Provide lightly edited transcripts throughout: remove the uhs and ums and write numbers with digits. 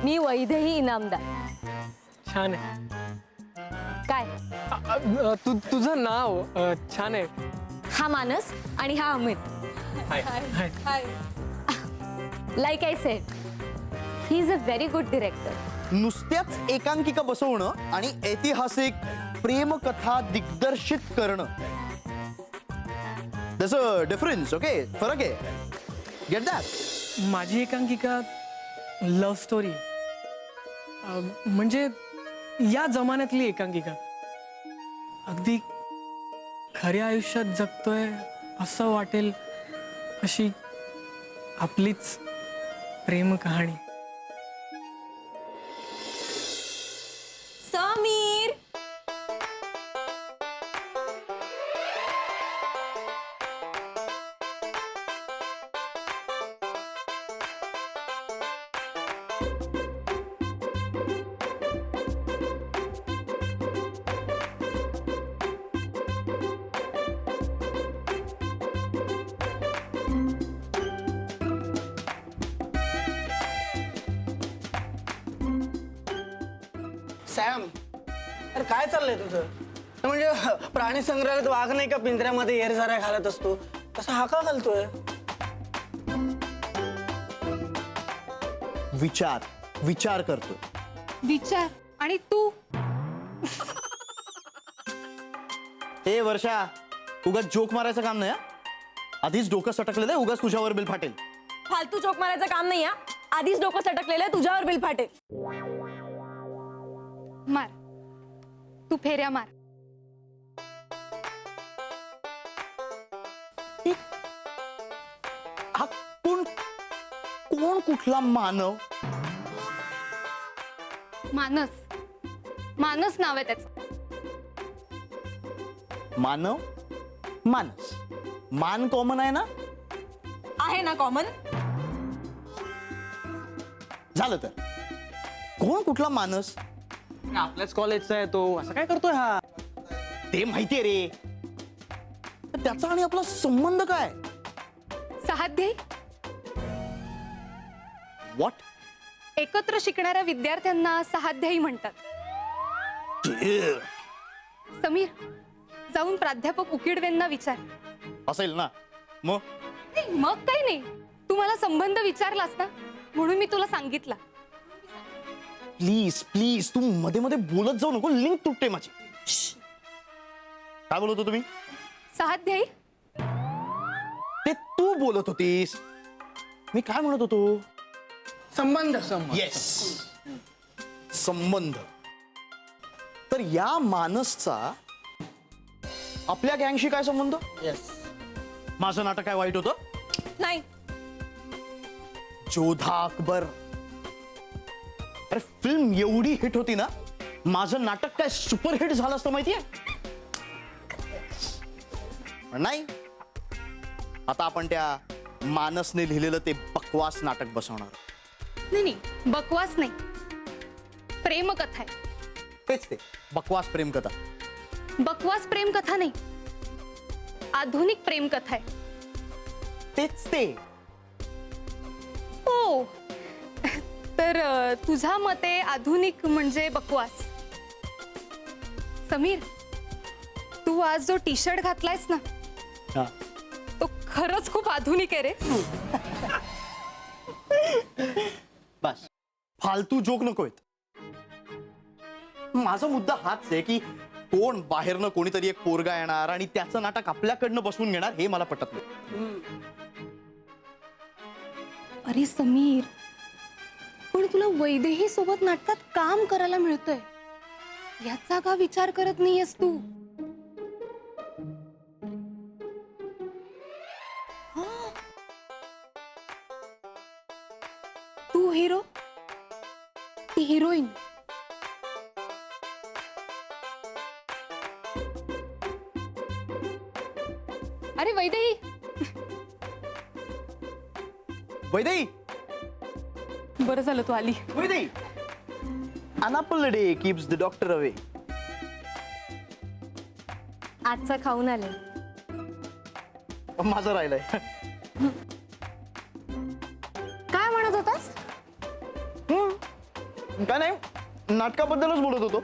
मी वैदेही इनामदार. छान आहे. काय? तुझं नाव छान आहे. हा मानस आणि हा Amit. Hi. Like I said, he is a very good director. नुसत्याच एकांकिका बसवणं आणि ऐतिहासिक प्रेमकथा दिग्दर्शित करणं, दस अ डिफरन्स. ओके, फरक आहे. Get that? माझी एकांकिका लव्ह स्टोरी, म्हणजे या जमान्यातली एकांकिका. अगदी खऱ्या आयुष्यात जगतोय असं वाटेल अशी आपलीच प्रेम कहाणी. समीर, सॅम, अरे काय चाललंय तुझं? म्हणजे प्राणी संग्रहालयात वाघ नाही का पिंजऱ्यामध्ये एरझाऱ्या घालत असतो, तसा हा का घालतोय? विचार करतो. विचार. आणि तू? ए वर्षा, उगाच जोक मारायचं काम नाही. आधीच डोकं सटकलेलं आहे, उगाच तुझ्यावर बिल फाटेल. फालतू चोक मारायचं काम नाही. आधीच डोकं सटकलेलं आहे, तुझ्यावर बिल फाटेल. मार, तू फेऱ्या मार. हा कोण कुठला मानव? मानस, मानस नाव आहे त्याचं. मानव, मानस, मान कॉमन आहे ना? आहे ना कॉमन. झालं तर कोण कुठला मानस? आपल्याच कॉलेजचा आहे तो, असं काय करतोय हा? ते माहितीये रे, पण त्याचा आणि आपला संबंध काय? सहाध्यायी, व्हॉट? एकत्र शिकणाऱ्या विद्यार्थ्यांना सहाध्यायी म्हणतात. समीर, जाऊन प्राध्यापक उकिडवेंना विचार. असेल ना मग? नाही, मग काही नाही. तू मला संबंध विचारलास ना, म्हणून मी तुला सांगितलं. प्लीज प्लीज, तू मध्ये मध्ये बोलत जाऊ नको, लिंक तुटते माझी. श्श्श. काय बोलत होतो तुम्ही? सहाध्यायी, ते तू बोलत होतीस. मी काय म्हणत होतो? संबंध. येस, संबंध. तर या मानसचा आपल्या गँगशी काय संबंध? येस. माझं नाटक काय वाईट होतं? नाही. जोधा अकबर, अरे फिल्म एवढी हिट होती ना, माझं नाटक काय सुपरहिट झालं असतं माहितीये? पण नाही. आता आपण त्या मानसने लिहिलेलं ते बकवास नाटक बसवणार. नाही, बकवास नाही, प्रेमकथा आहे. तेच ते बकवास प्रेमकथा. बकवास प्रेमकथा नाही, आधुनिक प्रेमकथा आहे. तेच ते. हो, तर तुझ्या मते आधुनिक म्हणजे बकवास. समीर, तू आज जो टी शर्ट घातलायस ना, हा. तो खरंच खूप आधुनिक आहे रे. बस, फालतू जोक नकोयत. माझा मुद्दा हाच आहे की कोण बाहेरनं कोणीतरी एक पोरगा येणार आणि त्याचं नाटक आपल्याकडनं बसवून घेणार, हे मला पटत नाही. अरे समीर, पण तुला वैदेही सोबत नाटकात काम करायला मिळतंय, याचा का विचार करत नाहीयेस तू? तू हिरो, ती हिरोईन. अरे वैदेही, वैदेही, बरं झालं तू आली. Vaidehi. An apple a day keeps the doctor away. आजचा खाऊन आले. माझं राहिलंय. काय म्हणत होतास? काय नाही, नाटकाबद्दलच बोलत होतो.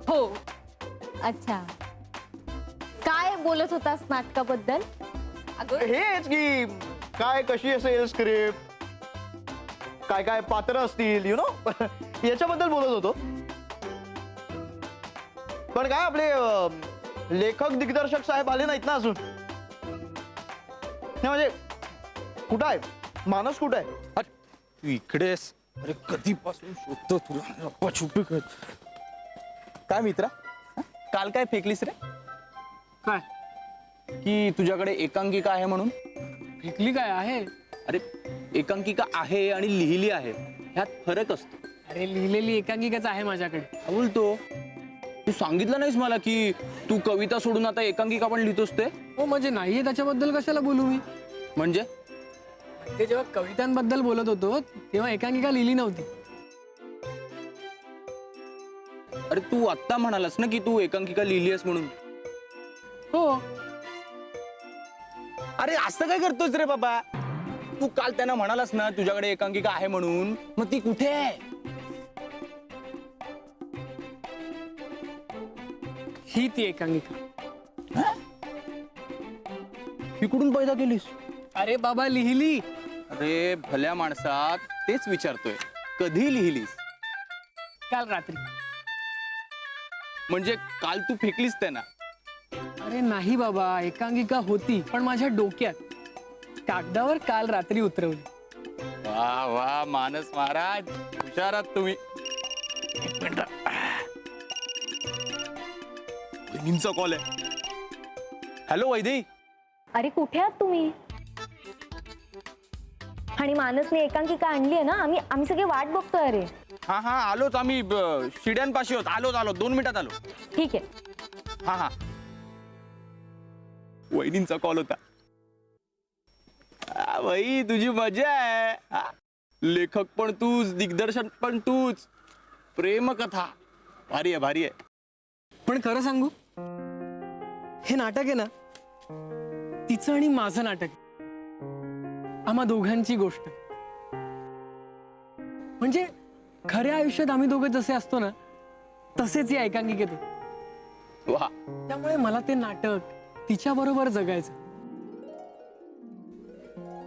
हो. अच्छा. काय बोलत होतास नाटकाबद्दल? अगं हेच की काय कशी असेल स्क्रिप्ट, काय काय पात्र असतील, यु नो याच्याबद्दल बोलत होतो. पण काय आपले लेखक दिग्दर्शक साहेब आले नाहीत ना अजून. नाही म्हणजे कुठं आहे मानस, कुठं आहे? अरे तू इकडेस? अरे कधीपासून शोधतो तुला, लपाछुपी कर. काय मित्रा, काल काय फेकलीस रे? काय की तुझ्याकडे एकांकिका आहे म्हणून? फेकली काय आहे? अरे एकांकिका आहे आणि लिहिली आहे ह्यात फरक असतो. अरे लिहिलेली एकांकिकाच आहे माझ्याकडे. काय बोलतो? तू सांगितलं नाहीस मला की तू कविता सोडून आता एकांकिका पण लिहितोस ते? हो म्हणजे नाहीये त्याच्याबद्दल कशाला बोलू मी. म्हणजे ते जेव्हा कवितांबद्दल बोलत होतो तेव्हा एकांकिका लिहिली नव्हती. अरे तू आत्ता म्हणालास ना की तू एकांकिका लिहिलीस म्हणून. हो. अरे असं काय करतोस रे बाबा? तू काल त्यांना म्हणालास ना तुझ्याकडे एकांकिका आहे म्हणून, मग ती कुठे आहे? ही ती एकांकिका. ही कुठून पैदा केलीस? अरे बाबा लिहिली. अरे भल्या माणसात तेच विचारतोय, कधी लिहिलीस? काल रात्री. म्हणजे काल तू फेकलीस त्यांना? अरे नाही बाबा, एकांकिका होती पण माझ्या डोक्यात. कागदावर काल रात्री उतरवली. वा वा मानस महाराज, हुशार आहात तुम्ही. वहिनींचा कॉल आहे. हॅलो वैदेही. अरे कुठे आहात तुम्ही? आणि मानसने एकांकिका आणली आहे ना, आम्ही सगळे वाट बघतोय. अरे हा हा आलोच आम्ही, शिड्यांपाशी होत. आलो 2 मिनिटात आलो. ठीक आहे. हा हा. वहिनींचा कॉल होता. भाई तुझी मजा आहे. हा. लेखक पण तूच, दिग्दर्शन पण तूच, प्रेमकथा. भारी आहे भारी आहे. पण खरं सांगू, हे नाटक आहे ना तिचं आणि माझं नाटक आहे. आम्हा दोघांची गोष्ट. म्हणजे खऱ्या आयुष्यात आम्ही दोघं जसे असतो ना तसेच या एकांकिकेत. वा. त्यामुळे मला ते नाटक तिच्या बरोबर जगायचं,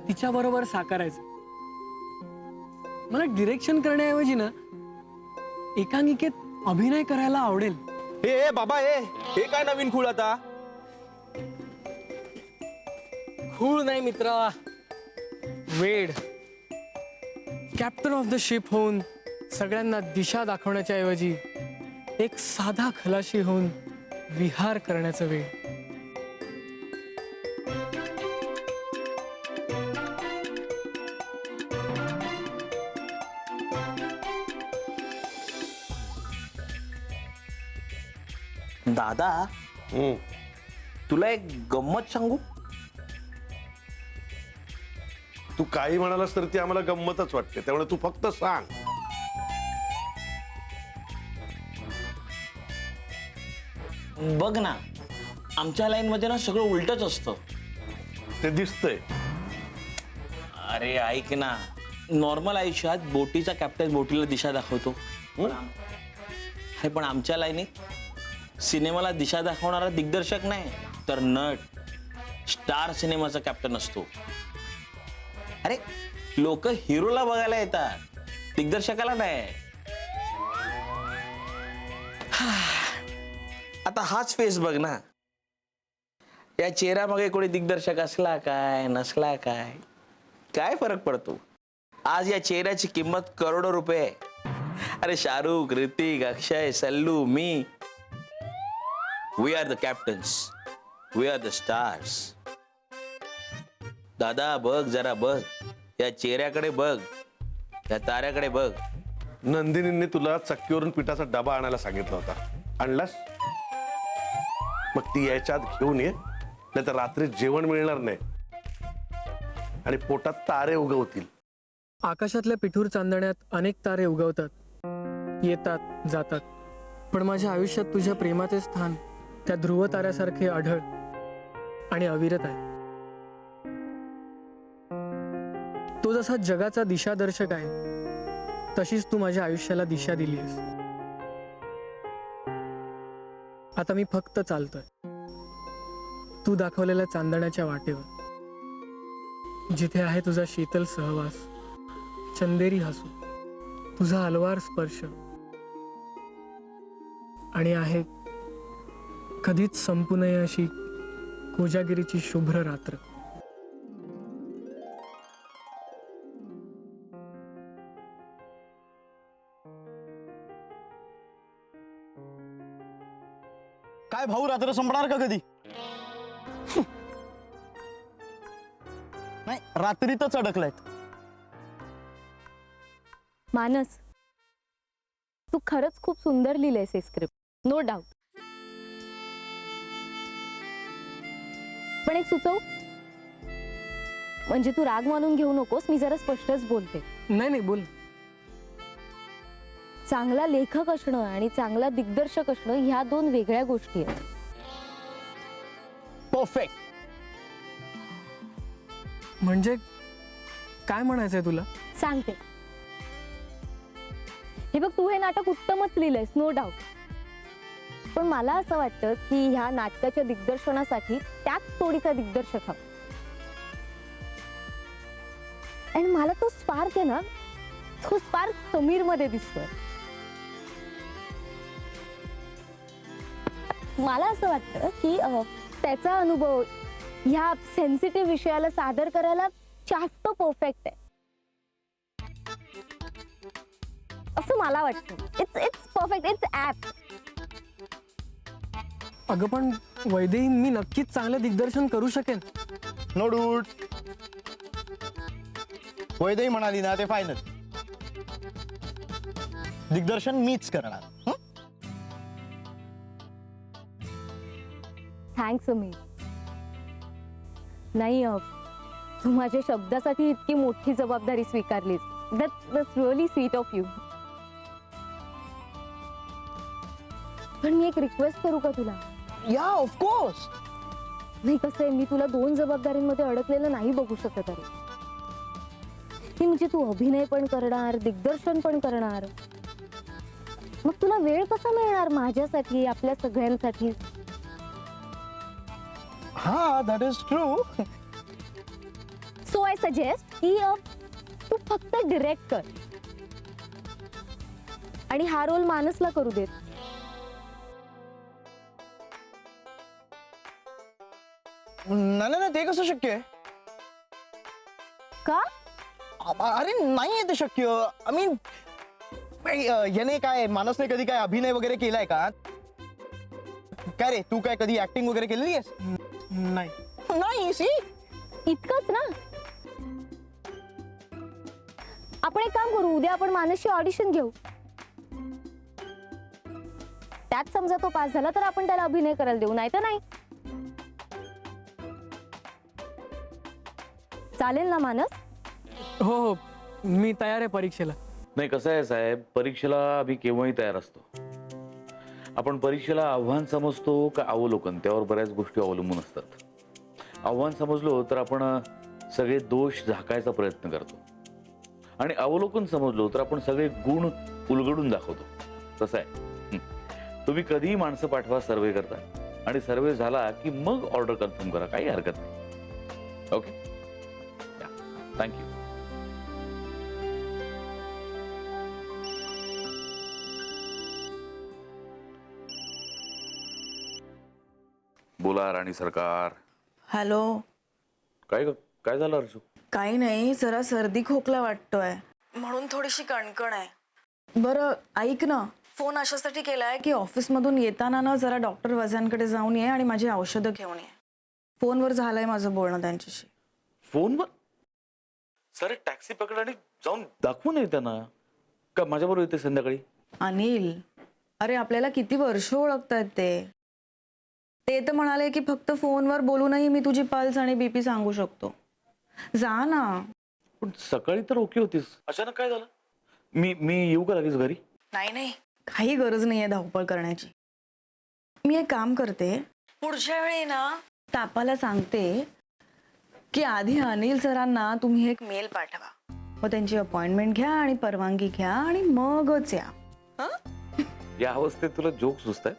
तिच्या बरोबर साकारायचं. मला डिरेक्शन करण्याऐवजी ना एकांकिकेत अभिनय करायला आवडेल. हे बाबा, हे काय नवीन खूळ आता? खूळ नाही मित्रा, वेड. कॅप्टन ऑफ द शिप होऊन सगळ्यांना दिशा दाखवण्याच्या ऐवजी एक साधा खलाशी होऊन विहार करण्याचा वेळ. दादा, तुला एक गंमत सांगू? तू काही म्हणालास तर ती आम्हाला गंमतच वाटते, त्यामुळे तू फक्त सांग. बघ ना, आमच्या लाईन मध्ये ना सगळं उलटच असतं. ते दिसतंय. अरे ऐक ना, नॉर्मल आयुष्यात बोटीचा कॅप्टन बोटीला दिशा दाखवतो. पण आमच्या लाईनीत सिनेमाला दिशा दाखवणारा दिग्दर्शक नाही तर नट, स्टार सिनेमाचा कॅप्टन असतो. अरे लोक हिरोला बघायला येतात, दिग्दर्शकाला नाही. आता हाच फेस बघ ना, या चेहऱ्यामागे कोणी दिग्दर्शक असला काय नसला काय, काय फरक पडतो? आज या चेहऱ्याची किंमत करोडो रुपये आहे. अरे शाहरुख, ऋतिक, अक्षय, सल्लू, मी, we are the captains, we are the stars. दादा बघ, जरा बघ, या चेहऱ्याकडे बघ, या ताऱ्याकडे बघ. नंदिनींनी तुला चक्कीवरून पिठाचा डबा आणायला सांगितला होता, आणलास? मग ती यायच्या आत घेऊन ये, नाही तर रात्री जेवण मिळणार नाही आणि पोटात तारे उगवतील. आकाशातल्या पिठूर चांदण्यात अनेक तारे उगवतात, येतात जातात. पण माझ्या आयुष्यात तुझ्या प्रेमाचे स्थान त्या ध्रुव ताऱ्यासारखे अढळ आणि अविरत आहे. तो जसा जगाचा दिशादर्शक आहे तशीच तू माझ्या आयुष्याला दिशा दिली आहेस. आता मी फक्त चालतोय तू दाखवलेल्या चांदण्याच्या वाटेवर, जिथे आहे तुझा शीतल सहवास, चंदेरी हसू, तुझा अलवार स्पर्श, आणि आहे कधीच संपू नये अशी कोजागिरीची शुभ्र रात्र. काय भाऊ, रात्र संपणार का कधी? नाही, रात्रीतच अडकलायत. मानस, तू खरंच खूप सुंदर लिहिलंयस हे स्क्रिप्ट, नो डाऊट. पण एक सुचव, म्हणजे तू राग मानून घेऊ नकोस, मी जरा स्पष्टच बोलते. नाही बोल. चांगला लेखक असणं आणि चांगला दिग्दर्शक असणं ह्या दोन वेगळ्या गोष्टी आहेत. परफेक्ट. म्हणजे काय म्हणायचंय तुला? सांगते. हे बघ, तू हे नाटक उत्तमच लिहिलंयस, नो डाऊट. पण मला असं वाटतं की ह्या नाटकाच्या दिग्दर्शनासाठी त्याच तोडीचा दिग्दर्शक हवा. आणि मला तो स्पार्क आहे ना, तो स्पार्क समीर मध्ये दिसतोय. मला असं वाटतं की त्याचा अनुभव ह्या सेन्सिटिव्ह विषयाला सादर करायला जास्त परफेक्ट आहे असं मला वाटतं. It's perfect, it's apt. अगं पण वैदेही, मी नक्कीच चांगलं दिग्दर्शन करू शकेन. नो डूट. वैदेही म्हणाली ना, ते फायनल. दिग्दर्शन मीच करणार. थँक्स समीर. नाही, तू माझ्या शब्दासाठी इतकी मोठी जबाबदारी स्वीकारलीस. That's really sweet of you. पण मी एक रिक्वेस्ट करू का तुला? या, ऑफकोर्स. नाही, कसं आहे, मी तुला दोन जबाबदारींमध्ये अडकलेलं नाही बघू शकत. अरे की म्हणजे तू अभिनय पण करणार, दिग्दर्शन पण करणार, मग तुला वेळ कसा मिळणार माझ्यासाठी, आपल्या सगळ्यांसाठी? हा, that is true. So I suggest की तू फक्त डिरेक्ट कर आणि हा रोल मानसला करू देत. नाही, ते कसं शक्य आहे? का? अरे नाही ते शक्य. आय मीन, याने काय, मानसने कधी काय अभिनय वगैरे केलाय का? काय रे, तू काय कधी ऍक्टिंग वगैरे केलेली आहेस? नाही. नाही. सी, इतकंच ना. आपण एक काम करू, उद्या आपण मानसची ऑडिशन घेऊ. त्यात समजा तो पास झाला तर आपण त्याला अभिनय करायला देऊ, नाही तर नाही. चालेल ना मानस? हो, मी तयार आहे परीक्षेला. नाही, कसं आहे साहेब, परीक्षेला आम्ही केव्हाही तयार असतो. आपण परीक्षेला आव्हान समजतो का अवलोकन, त्यावर बऱ्याच गोष्टी अवलंबून असतात. आव्हान समजलो तर आपण सगळे दोष झाकायचा प्रयत्न करतो, आणि अवलोकन समजलो तर आपण सगळे गुण उलगडून दाखवतो. तसं आहे. तुम्ही कधीही माणसं पाठवा सर्वे करता, आणि सर्वे झाला की मग ऑर्डर कन्फर्म करा, काही हरकत नाही. Okay, thank you. बोला राणी सरकार. हॅलो. काय झालं अर्शू? काही नाही, जरा सर्दी खोकला वाटतोय म्हणून थोडीशी कणकण आहे. बरं ऐक ना, फोन अशासाठी केलाय की ऑफिसमधून येताना ना जरा डॉक्टर वझ्यांकडे जाऊन ये आणि माझी औषधं घेऊन ये. फोनवर झालंय माझं बोलणं त्यांच्याशी. फोनवर? सर, टॅक्सी पकड आणि जाऊन दाखवून येते ना. का माझ्याबरोबर येते संध्याकाळी? अनिल, अरे आपल्याला किती वर्ष ओळखतायत ते तर म्हणाले की फक्त फोनवर बोलूनही मी तुझी पल्स आणि बीपी सांगू शकतो. जा ना. पण सकाळी तर ओके होतीस, अचानक काय झालं? मी येऊ का लगेच घरी? नाही, काही गरज नाहीये धावपळ करण्याची. मी एक काम करते, पुढच्या वेळी ना तापाला सांगते की आधी अनिल सरांना तुम्ही एक मेल पाठवा मग त्यांची अपॉइंटमेंट घ्या आणि परवानगी घ्या आणि मगच या. या अवस्थेत तुला जोक सुचताय?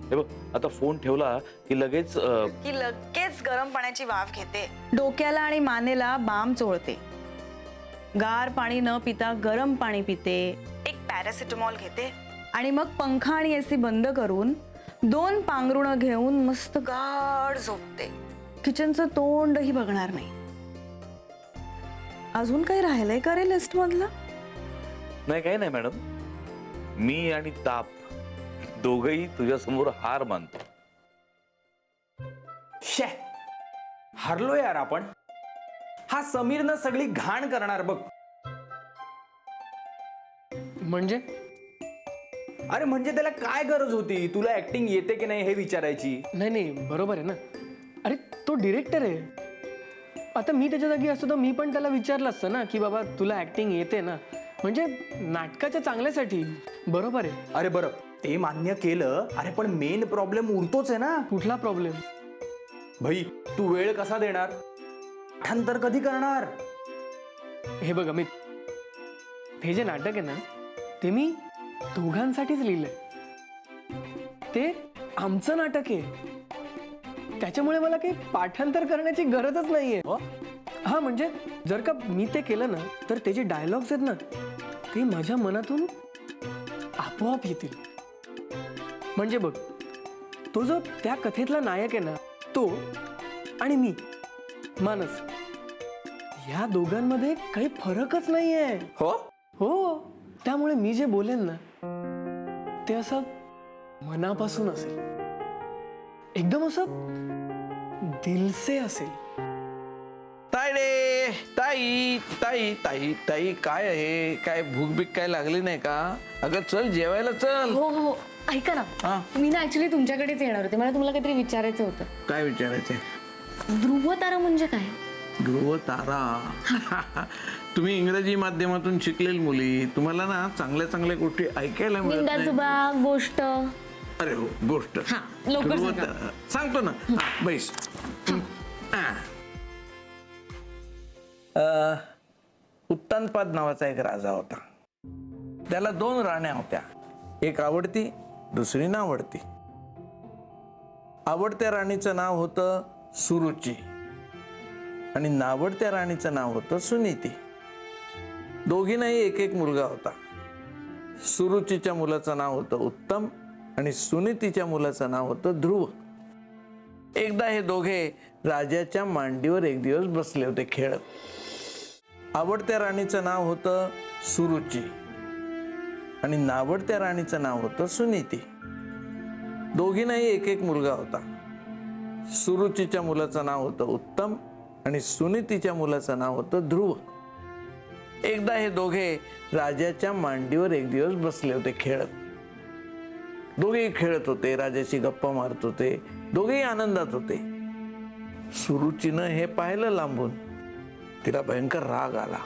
हे बघ, आता फोन ठेवला की लगेच गरम पाण्याची वाफ घेते, डोक्याला आणि मानेला बाम चोळते, गार पाणी न पिता गरम पाणी पिते, एक पॅरासिटामॉल घेते आणि मग पंखा आणि एसी बंद करून 2 पांघरुणं घेऊन मस्त गाढ झोपते. किचनचं तोंडही बघणार नाही. अजून काही राहिलंय का रे लिस्ट मधलं? नाही, काही नाही मॅडम. मी आणि ताप दोघही तुझ्या समोर हार मानतो. शे, हरलो यार आपण. हा समीरनं सगळी घाण करणार बघ. म्हणजे अरे म्हणजे त्याला काय गरज होती तुला ऍक्टिंग येते की नाही हे विचारायची? नाही नाही, बरोबर आहे ना. अरे तो डिरेक्टर आहे. आता मी त्याच्या जागी असतो तर मी पण त्याला विचारलं असतं ना की बाबा तुला ऍक्टिंग येते ना, म्हणजे नाटकाच्या चांगल्यासाठी. बरोबर आहे. अरे बरं, ते मान्य केलं. अरे पण मेन प्रॉब्लेम उरतोच आहे ना. कुठला प्रॉब्लेम? भाई तू वेळ कसा देणार? पाठांतर कधी करणार? हे बघ अमित, हे जे नाटक आहे ना ते मी दोघांसाठीच लिहिलंय. ते आमचं नाटक आहे, त्याच्यामुळे मला काही पाठांतर करण्याची गरजच नाहीये. हा म्हणजे जर का मी ते केलं ना तर ते जे डायलॉग्स आहेत ना ते माझ्या मनातून आपोआप येतील. म्हणजे बघ, तो जो त्या कथेतला नायक आहे ना तो आणि मी मानस, या दोघांमध्ये काही फरकच नाहीये. हो हो, त्यामुळे मी जे बोलेन ना ते असं मनापासून असेल, एकदम असं दिलसे असेल. ताई रे, ताई ताई ताई ताई, काय आहे? काय भूक बीक काय लागली नाही का? अगं चल जेवायला चल. हो हो, ऐका ना, हा. मी ना ऍक्च्युली तुमच्याकडेच येणार होते. मला तुम्हाला काहीतरी विचारायचं होतं. काय विचारायचंय? ध्रुवतारा म्हणजे काय? ध्रुव तारा. तुम्ही इंग्रजी माध्यमातून शिकलेली मुली, तुम्हाला ना चांगल्या चांगल्या गोष्टी ऐकायला मिळत नाही. निंदाजुबा गोष्ट. अरे हो, गोष्ट. हा, लवकर ध्रुव सांगा. तारा. सांगतो ना. हा, बैस. उत्तानपाद नावाचा एक राजा होता. त्याला 2 राण्या होत्या. एक आवडती, दुसरी नावडती. आवडत्या राणीचं नाव होतं सुरुची आणि नावडत्या राणीचं नाव होतं सुनीती. दोघींनाही एक एक मुलगा होता. सुरुचीच्या मुलाचं नाव होतं उत्तम आणि सुनीतीच्या मुलाचं नाव होतं ध्रुव. एकदा हे दोघे राजाच्या मांडीवर एक दिवस बसले होते खेळत. आवडत्या राणीचं नाव होतं सुरुची आणि नावडत्या राणीचं नाव होतं सुनीती. दोघींनाही एक एक मुलगा होता. सुरुचीच्या मुलाचं नाव होतं उत्तम आणि सुनीतीच्या मुलाचं नाव होतं ध्रुव. एकदा हे दोघे राजाच्या मांडीवर एक दिवस बसले होते खेळत. दोघेही खेळत होते, राजाची गप्पा मारत होते, दोघेही आनंदात होते. सुरुचीनं हे पाहिलं लांबून. तिला भयंकर राग आला.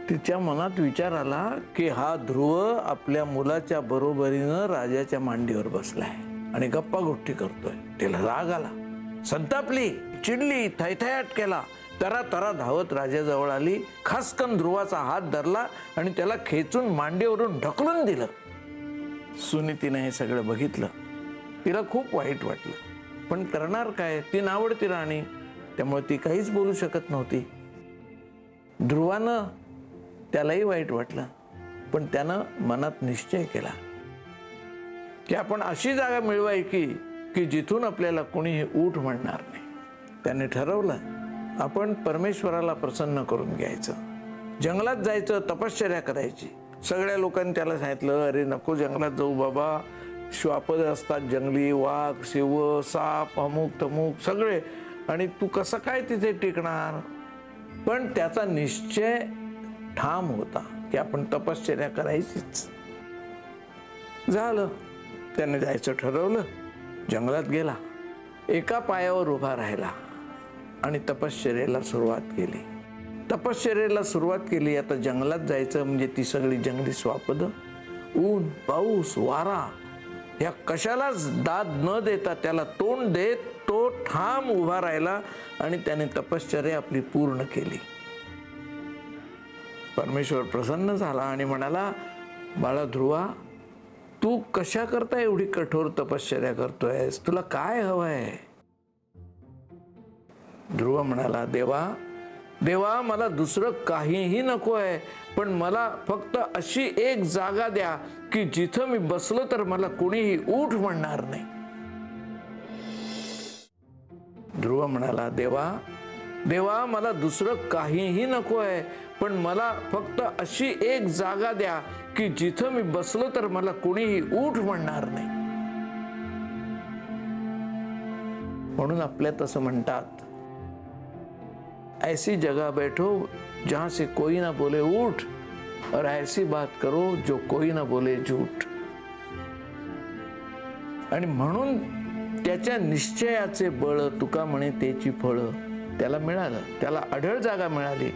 तिच्या मनात विचार आला की हा ध्रुव आपल्या मुलाच्या बरोबरीनं राजाच्या मांडीवर बसलाय आणि गप्पा गोष्टी करतोय. तिला राग आला, संतापली, चिडली, थैथयाट केला. तरा धावत राजाजवळ आली, खासकन ध्रुवाचा हात धरला आणि त्याला खेचून मांडीवरून ढकलून दिलं. सुनीतीने हे सगळं बघितलं. तिला खूप वाईट वाटलं, पण करणार काय? ती नावडती राणी, त्यामुळे ती काहीच बोलू शकत नव्हती. ध्रुवानं त्यालाही वाईट वाटलं, पण त्यानं मनात निश्चय केला की आपण अशी जागा मिळवायची की जिथून आपल्याला कोणीही उठ म्हणणार नाही. त्याने ठरवलं आपण परमेश्वराला प्रसन्न करून घ्यायचं. जंगलात जायचं, तपश्चर्या करायची. सगळ्या लोकांनी त्याला सांगितलं, अरे नको जंगलात जाऊ बाबा, श्वापद असतात जंगली, वाघ, शिव, साप, अमुक तमुक सगळे, आणि तू कसं काय तिथे टिकणार? पण त्याचा निश्चय ठाम होता की आपण तपश्चर्या करायचीच. झालं, त्याने जायचं ठरवलं. जंगलात गेला, एका पायावर उभा राहिला आणि तपश्चर्येला सुरुवात केली. तपश्चर्येला सुरुवात केली. आता जंगलात जायचं म्हणजे ती सगळी जंगली स्वापद, ऊन, पाऊस, वारा या कशालाच दाद न देता त्याला तोंड देत तो ठाम उभा राहिला आणि त्याने तपश्चर्या आपली पूर्ण केली. परमेश्वर प्रसन्न झाला आणि म्हणाला, बाळा ध्रुवा, तू कशा करता एवढी कठोर तपश्चर्या करतोयस? तुला काय हवंय? ध्रुव म्हणाला, देवा देवा, मला दुसरं काहीही नको आहे, पण मला फक्त अशी एक जागा द्या की जिथं मी बसलो तर मला कोणीही उठ म्हणणार नाही. ध्रुव म्हणाला, देवा देवा, मला दुसरं काहीही नको आहे, पण मला फक्त अशी एक जागा द्या की जिथं मी बसलो तर मला कोणीही उठ म्हणणार नाही. म्हणून आपल्यात असं म्हणतात, ऐसी जगह बैठो जहां से कोई ना बोले उठ, और ऐसी बात करो जो कोई ना बोले झूठ. आणि म्हणून त्याच्या निश्चयाचे बळ, तुका म्हणे त्याची फळं, त्याला मिळालं. त्याला अढळ जागा मिळाली.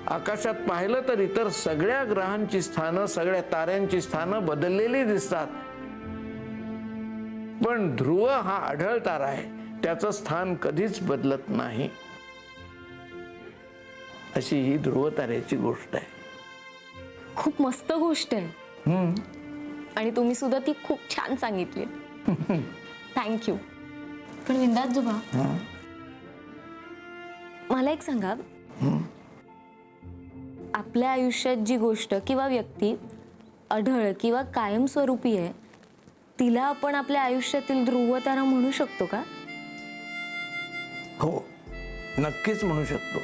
आकाशात पाहिलं तर इतर सगळ्या ग्रहांची स्थानं, सगळ्या ताऱ्यांची स्थानं बदललेली दिसतात, पण ध्रुव हा अढळ तारा आहे, त्याचं स्थान कधीच बदलत नाही. अशी ही ध्रुव ताऱ्याची गोष्ट आहे. खूप मस्त गोष्ट आहे आणि तुम्ही सुद्धा ती खूप छान सांगितली. थँक्यू. पण विंदाजोबा, मला एक सांगा, आपल्या आयुष्यात जी गोष्ट किंवा व्यक्ती अढळ किंवा कायमस्वरूपी आहे, तिला आपण आपल्या आयुष्यातील ध्रुवतारा म्हणू शकतो का? हो, नक्कीच म्हणू शकतो.